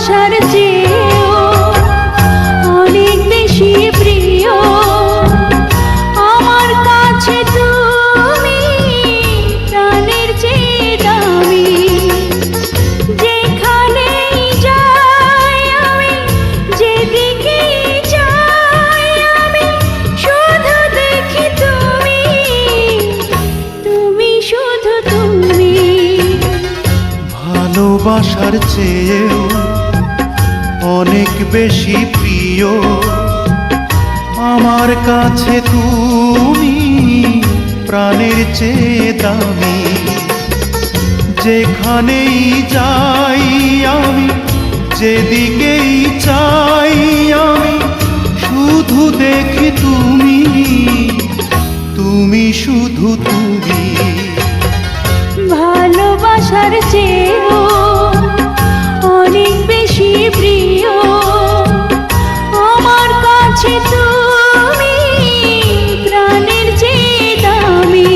ভালোবাসার চেয়েও অনেক বেশি প্রিয় আমার কাছে তুমি, প্রাণের চেয়ে দামি। যেখানেই যাই আমি, যেদিকেই যাই আমি, শুধু দেখি তুমি, তুমি শুধু তুমি। ভালোবাসার চেয়েও অনেক বেশি প্রিয় আমার কাছে তুমি, প্রাণের চেয়ে দামি। যেখানেই যাই আমি, যেদিকেই চাই আমি, শুধু দেখি তুমি, তুমি শুধু তুমি। ভালোবাসার চেয়েও অনেক বেশি প্রিয় আমার কাছে তুমি, প্রাণের চেয়ে দামি।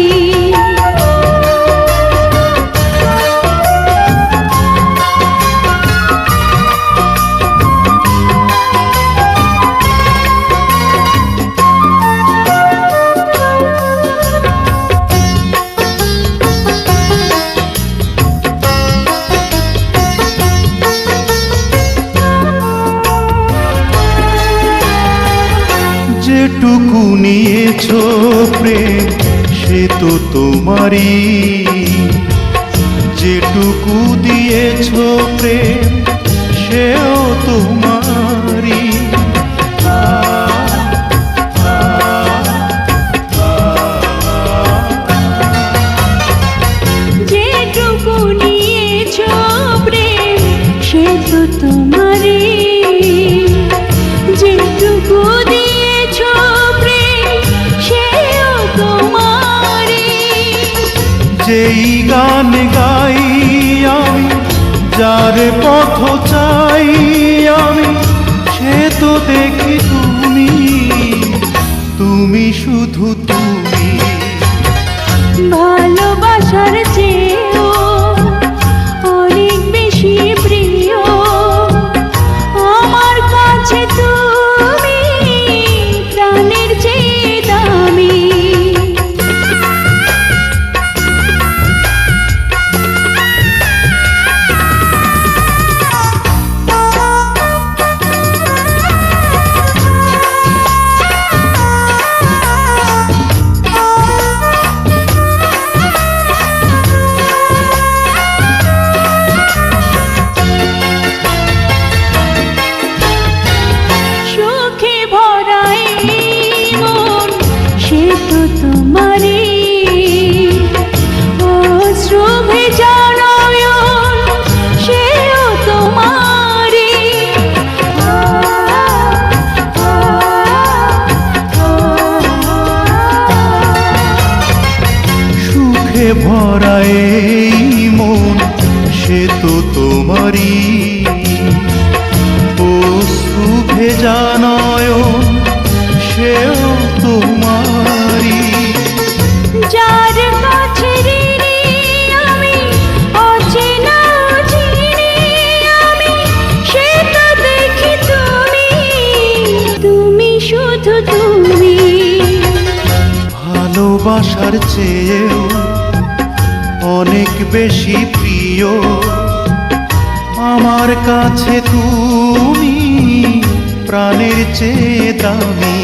যেটুকু নিয়েছো প্রেম সে তো তোমারই, যেটুকু দিয়েছো প্রেম সেও তোমারই। যেটুকু নিয়েছো প্রেম সে তো তোমারই, যেটুকু দিয়েছো প্রেম সেও তোমারই। যেই গান গাই আমি, যার পথ চাই আমি, সে তো দেখি তুমি, তুমি শুধু তুমি। ভালোবাসার চেয়েও অনেক বেশি প্রিয় আমার কাছে তুমি, প্রাণের চেয়ে দামি। সুখে ভরা এই মন সে তো তোমারই, অশ্রু ভেজা নয়ন সেও তোমারই। সুখে ভরা এই মন সে তো তোমারই, অশ্রু ভেজা নয়ন সেও তোমারই। যার কাছে ঋণী আমি, অচেনা চিনি আমি, সে তো দেখি তুমি, তুমি শুধু তুমি। ভালোবাসার চেয়েও অনেক বেশি প্রিয় আমার কাছে তুমি, প্রাণের চেয়ে দামি।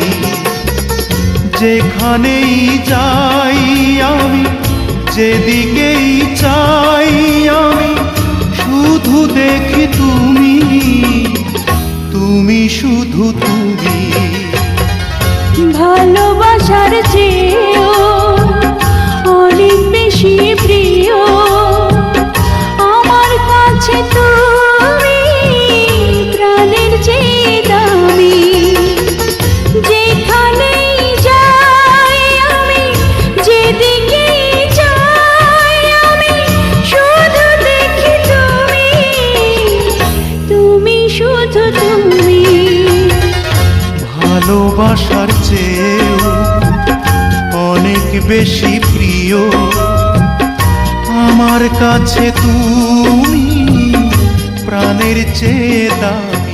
যেখানেই যাই আমি, যেদিকেই চাই আমি, শুধু দেখি তুমি, তুমি শুধু তুমি। ভালোবাসার চেয়েও অনেক বেশি প্রিয় আমার কাছে তুমি, প্রাণের চেয়ে দামি। যেখানেই যাই আমি, যেদিকেই যাই আমি, শুধু দেখি তুমি, তুমি শুধু তুমি। ভালোবাসার চেয়েও অনেক বেশি প্রিয় আমার কাছে তুমি, প্রাণের চেয়ে দাম